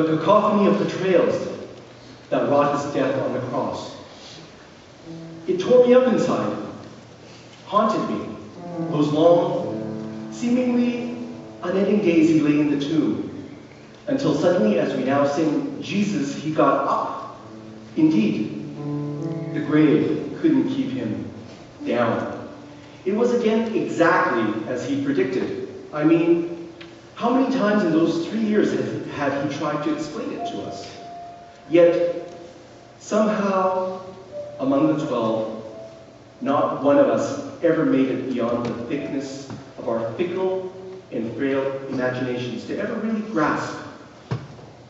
the cacophony of betrayals that wrought his death on the cross. It tore me up inside, haunted me. Those long, seemingly unending days he lay in the tomb, until suddenly, as we now sing, Jesus, he got up. Indeed, the grave couldn't keep him down. It was again exactly as he predicted. I mean, how many times in those 3 years had he tried to explain it to us? Yet, somehow, among the 12, not one of us ever made it beyond the thickness of our fickle and frail imaginations to ever really grasp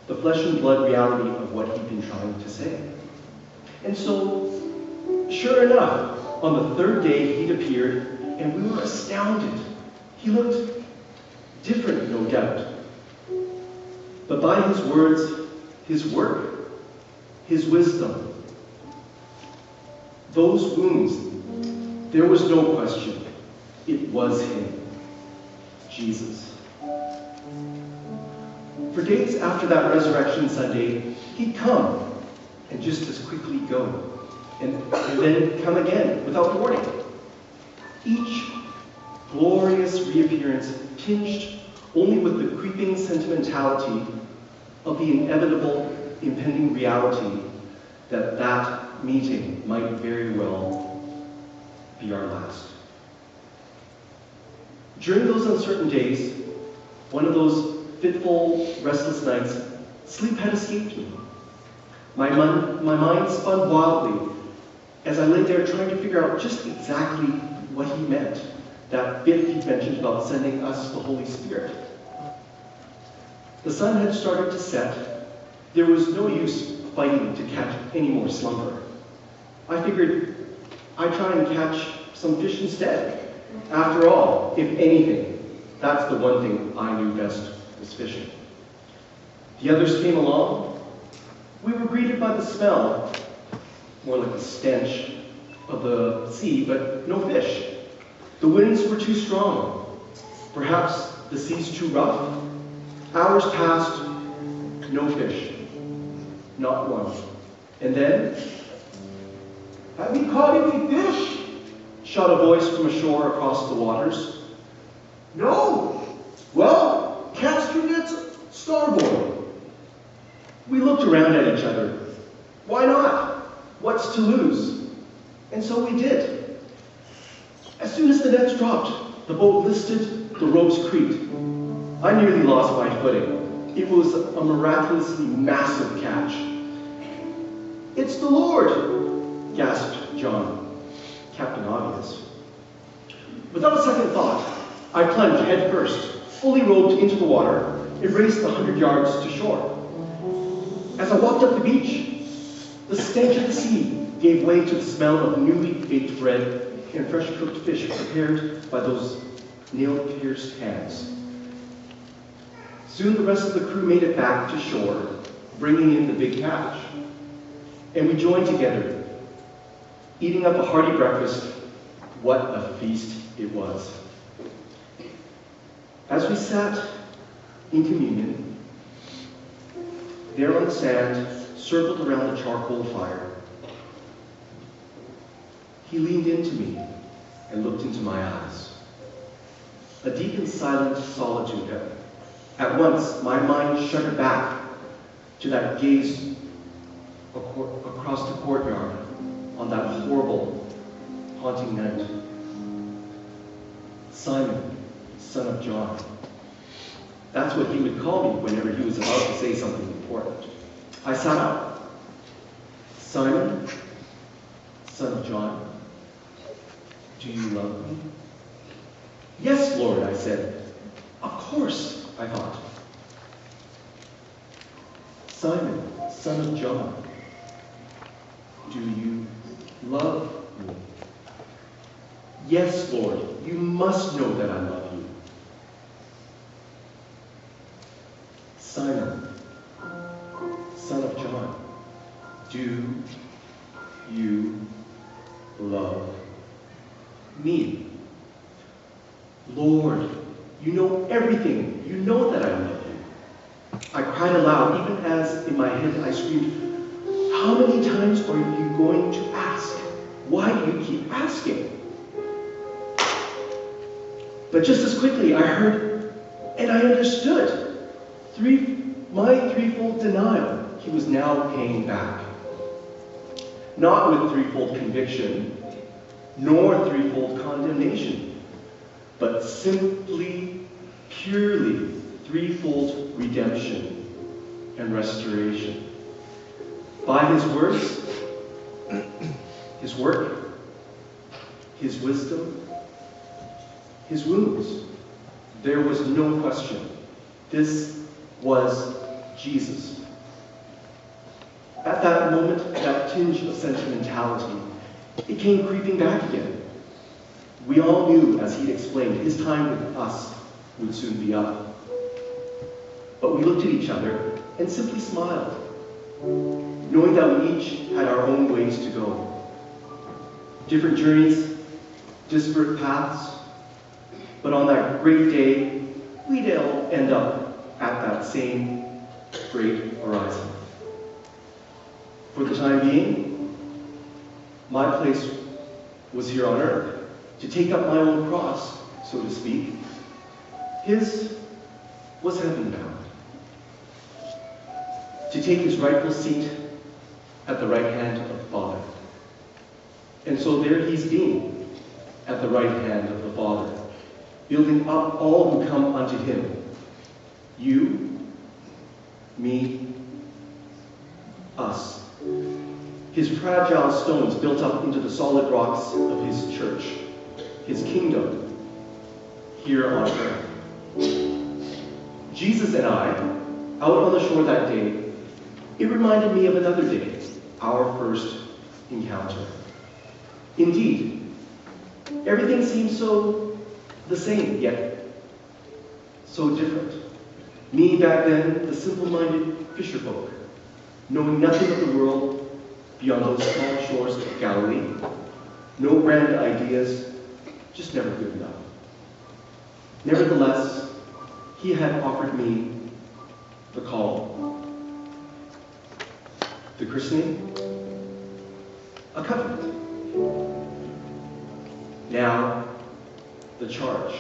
the flesh and blood reality of what he'd been trying to say. And so, sure enough, on the third day he'd appeared, and we were astounded. He looked different, no doubt. But by his words, his work, his wisdom, those wounds, there was no question. It was him, Jesus. For days after that Resurrection Sunday, he'd come and just as quickly go, and then come again without warning. Each glorious reappearance tinged only with the creeping sentimentality of the inevitable impending reality that that meeting might very well be our last. During those uncertain days, one of those fitful, restless nights, sleep had escaped me. My mind spun wildly as I lay there trying to figure out just exactly what he meant, that bit he mentioned about sending us the Holy Spirit. The sun had started to set. There was no use fighting to catch any more slumber. I figured I'd try and catch some fish instead. After all, if anything, that's the one thing I knew best was fishing. The others came along. We were greeted by the smell, more like the stench of the sea, but no fish. The winds were too strong. Perhaps the seas too rough. Hours passed, no fish. Not one. And then, "Have you caught any fish?" shot a voice from ashore across the waters. "No." "Well, cast your nets starboard." We looked around at each other. Why not? What's to lose? And so we did. As soon as the nets dropped, the boat listed, the ropes creaked. I nearly lost my footing. It was a miraculously massive catch. "It's the Lord," gasped John, Captain Obvious. Without a second thought, I plunged head first, fully robed into the water, and raced the 100 yards to shore. As I walked up the beach, the stench of the sea gave way to the smell of newly baked bread and fresh cooked fish prepared by those nail-pierced hands. Soon the rest of the crew made it back to shore, bringing in the big catch. And we joined together, eating up a hearty breakfast. What a feast it was. As we sat in communion, there on the sand, circled around the charcoal fire, he leaned into me and looked into my eyes. A deep and silent solitude. At once, my mind shuddered back to that gaze across the courtyard on that horrible, haunting night. Simon, son of John. That's what he would call me whenever he was about to say something important. I sat up. "Simon, son of John, do you love me?" "Yes, Lord," I said. "Of course," I thought. "Simon, son of John, do you love me?" "Yes, Lord, you must know that I love you." "Simon, son of John, do you love me?" "Lord, you know everything. You know that I love you." I cried aloud, even as in my head I screamed, "How many times are you going to ask? Why do you keep asking?" But just as quickly I heard and I understood. My threefold denial, he was now paying back. Not with threefold conviction, nor threefold condemnation, but simply, purely threefold redemption and restoration. By his words, his work, his wisdom, his wounds, there was no question. This was Jesus. At that moment, that tinge of sentimentality, it came creeping back again. We all knew, as he'd explained, his time with us would soon be up. But we looked at each other and simply smiled, knowing that we each had our own ways to go. Different journeys, disparate paths, but on that great day, we'd all end up at that same great horizon. For the time being, my place was here on earth, to take up my own cross, so to speak. His was heaven-bound, to take his rightful seat at the right hand of the Father. And so there he's been, at the right hand of the Father, building up all who come unto him. You, me, us. His fragile stones built up into the solid rocks of his church, his kingdom, here on earth. Jesus and I, out on the shore that day, it reminded me of another day, our first encounter. Indeed, everything seemed so the same, yet so different. Me back then, the simple-minded fisherfolk, knowing nothing of the world beyond those small shores of Galilee, no grand ideas, just never good enough. Nevertheless, he had offered me the call, the christening, a covenant. Now, the charge.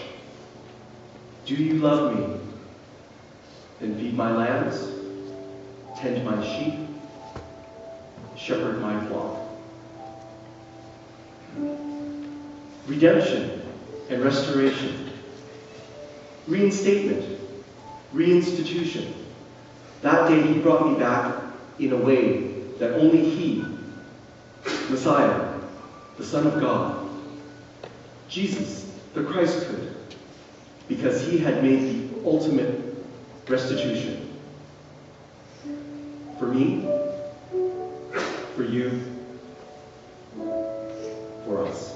Do you love me? Then feed my lambs, tend my sheep, shepherd my flock. Redemption and restoration, reinstatement, reinstitution. That day he brought me back in a way that only he, Messiah, the Son of God, Jesus, the Christ could, because he had made the ultimate restitution. For me, for you, for us.